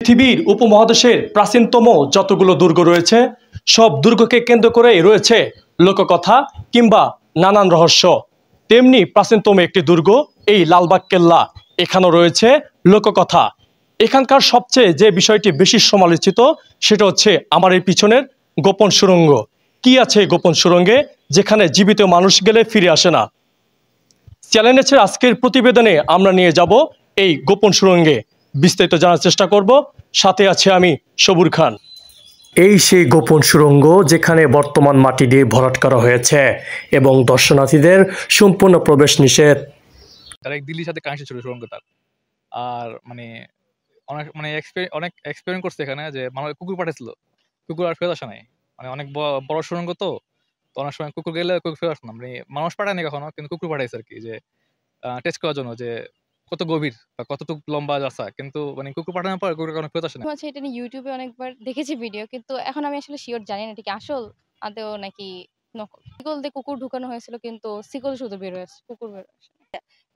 পৃথিবীর উপমহাদেশের প্রাচীনতম যতগুলো দুর্গ রয়েছে সব দুর্গকে কেন্দ্র করে রয়েছে লোককথা কিংবা নানান রহস্য। তেমনি প্রাচীনতম একটি দুর্গ এই লালবাগ কেল্লা, এখানেও রয়েছে লোককথা। এখানকার সবচেয়ে যে বিষয়টি বেশি সমালোচিত সেটা হচ্ছে আমার এই পিছনের গোপন সুড়ঙ্গ। কি আছে গোপন সুড়ঙ্গে যেখানে জীবিত মানুষ গেলে ফিরে আসে না? চ্যালেঞ্জের আজকের প্রতিবেদনে আমরা নিয়ে যাব এই গোপন সুড়ঙ্গে, বিস্তারিত জানার চেষ্টা করব। সাথে আছে আমি সবুর খান। এই সেই গোপন সুড়ঙ্গ যেখানে বর্তমান মাটি দিয়ে ভরাট করা হয়েছে এবং দর্শনার্থীদের সম্পূর্ণ প্রবেশ নিষেধ। তার এক দিল্লির সাথে কানেকশন ছিল সুড়ঙ্গটার। আর অনেক এক্সপেরিমেন্ট করছে এখানে, যে মানুষ কুকুর পাঠাইছিল, কুকুর আর ফেরত আসে নাই। অনেক বড় সুড়ঙ্গ, তো অনেক সময় কুকুর গেলে কুকুর ফেরত আসে না। মানুষ পাঠায়নি কখনো, কিন্তু কুকুর পাঠাইছে আর কি, যে টেস্ট করার জন্য যে কত গভীর বা কতটুকু লম্বা রাস্তা। কিন্তু কুকুর পাঠানোর পর কুকুর কোনো ফেরত আসে না। আচ্ছা, এটা নিয়ে ইউটিউবে অনেকবার দেখেছি ভিডিও, কিন্তু এখন আমি আসলে শিওর জানি না এটা কি আসল আদৌ নাকি নকল। সিকল দিয়ে কুকুর ঢুকানো হয়েছিল, কিন্তু সিকল শুধু বের হয়েছে, কুকুর বের হয়েছে।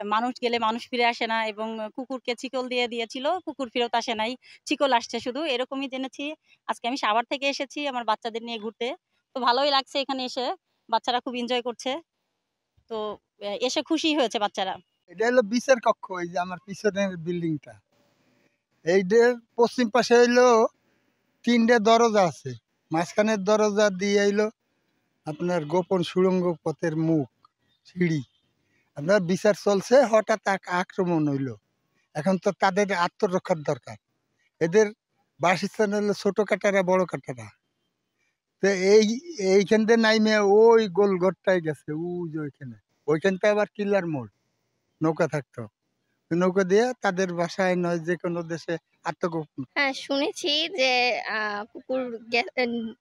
মানুষ গেলে মানুষ ফিরে আসে না, এবং কুকুরকে চিকল দিয়ে দিয়েছিল, কুকুর ফেরত আসে নাই, চিকল আসছে শুধু, এরকমই জেনেছি। আজকে আমি সাভার থেকে এসেছি আমার বাচ্চাদের নিয়ে ঘুরতে, তো ভালোই লাগছে এখানে এসে, বাচ্চারা খুব এনজয় করছে, তো এসে খুশি হয়েছে বাচ্চারা। এটা হলো বিচার কক্ষ, এই যে আমার পিছনের বিল্ডিংটা, এইটার পশ্চিম পাশে হইলো 3টে দরজা আছে, মাঝখানের দরজা দিয়ে হইলো আপনার গোপন সুড়ঙ্গ পথের মুখ, সিঁড়ি। আপনার বিচার চলছে, হঠাৎ আক্রমণ হইলো, এখন তো তাদের আত্মরক্ষার দরকার। এদের বাসস্থান হলো ছোট কাটারা বড় কাটারা, তো এইখান থেকে নাইমে ওই গোলঘরটায় গেছে, ওইখানটা আবার কিলার মোড়, নৌকা থাকতো, নৌকা দিয়ে তাদের বাসায় নয় যে কোনো দেশে আত্মগোপন। হ্যাঁ, শুনেছি যে কুকুর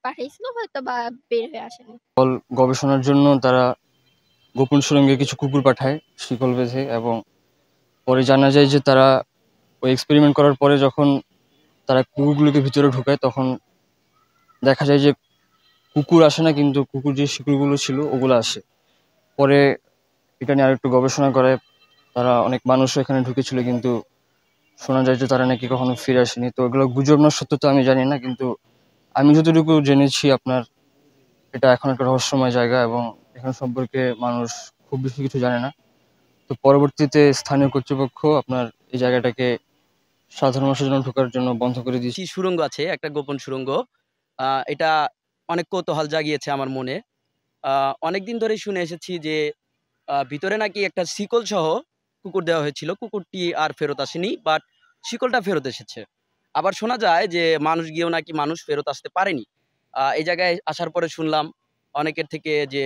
পাঠিয়েছিল, হয়তো বা বের হয়ে আসেনি। গবেষণার জন্য তারা গোপন সুড়ঙ্গে কিছু কুকুর পাঠায় শিকল বেঁধে, এবং পরে জানা যায় যে তারা ওই এক্সপেরিমেন্ট করার পরে যখন তারা কুকুরগুলোকে ভিতরে ঢুকায় তখন দেখা যায় যে কুকুর আসে না, কিন্তু কুকুর যে শিকলগুলো ছিল ওগুলো আসে। পরে এটা নিয়ে আরেকটু গবেষণা করে তারা অনেক মানুষও এখানে ঢুকেছিল, কিন্তু শোনা যায় যে তারা নাকি কখনো ফিরে আসেনি। তো এগুলো গুজব না সত্য তো আমি জানি না, কিন্তু আমি যতটুকু জেনেছি আপনার এটা এখন একটা রহস্যময় জায়গা, এবং এখানে সম্পর্কে মানুষ খুব বেশি কিছু জানে না। তো পরবর্তীতে স্থানীয় কর্তৃপক্ষ আপনার এই জায়গাটাকে সাধারণ মানুষের জন্য ঢোকার জন্য বন্ধ করে দিয়েছে। সুড়ঙ্গ আছে, একটা গোপন সুড়ঙ্গ, এটা অনেক কৌতূহল জাগিয়েছে আমার মনে। অনেকদিন ধরে শুনে এসেছি যে ভিতরে নাকি একটা শিকল সহ কুকুর দেওয়া হয়েছিল, কুকুরটি আর ফেরত আসেনি, বাট শিকলটা ফেরত এসেছে। আবার শোনা যায় যে মানুষ গিয়েও নাকি মানুষ ফেরত আসতে পারেনি। এই জায়গায় আসার পরে শুনলাম অনেকের থেকে যে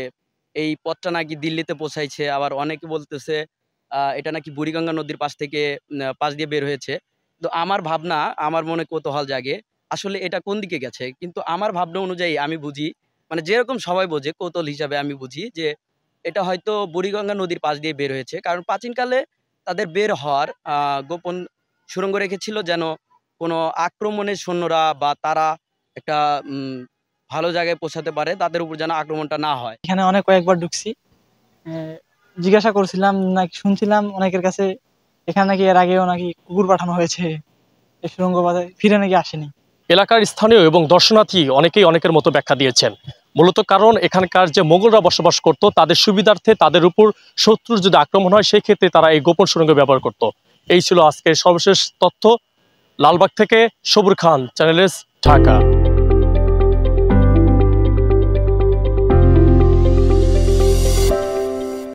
এই পথটা নাকি দিল্লিতে পৌঁছাইছে, আবার অনেকে বলতেছে এটা নাকি বুড়িগঙ্গা নদীর পাশ দিয়ে বের হয়েছে। তো আমার মনে কৌতূহল জাগে আসলে এটা কোন দিকে গেছে। কিন্তু আমার ভাবনা অনুযায়ী আমি বুঝি, যেরকম সবাই বোঝে, কৌতূহল হিসাবে আমি বুঝি যে এটা হয়তো বুড়িগঙ্গা নদীর পাশ দিয়ে বের হয়েছে। কারণ প্রাচীনকালে তাদের বের হওয়ার গোপন সুড়ঙ্গ রেখেছিল, যেন কোনো আক্রমণের সৈন্যরা বা তারা একটা ভালো জায়গায় পৌঁছাতে পারে, তাদের উপর যেন আক্রমণটা না হয়। এখানে কয়েকবার ঢুকছি, জিজ্ঞাসা করছিলাম, নাকি শুনছিলাম অনেকের কাছে এখানে নাকি এর আগেও নাকি কুকুর পাঠানো হয়েছে, এই সুড়ঙ্গ বাজায় ফিরে নাকি আসেনি। এলাকার স্থানীয় এবং দর্শনার্থী অনেকেই অনেকের মতো ব্যাখ্যা দিয়েছেন। মূলত কারণ এখানকার যে মোগলরা বসবাস করত, তাদের সুবিধার্থে তাদের উপর শত্রুর যদি আক্রমণ হয় সেই ক্ষেত্রে তারা এই গোপন সুড়ঙ্গ ব্যবহার করত। এই ছিল আজকের সর্বশেষ তথ্য। লালবাগ থেকে সবুর খান, চ্যানেল এস, ঢাকা।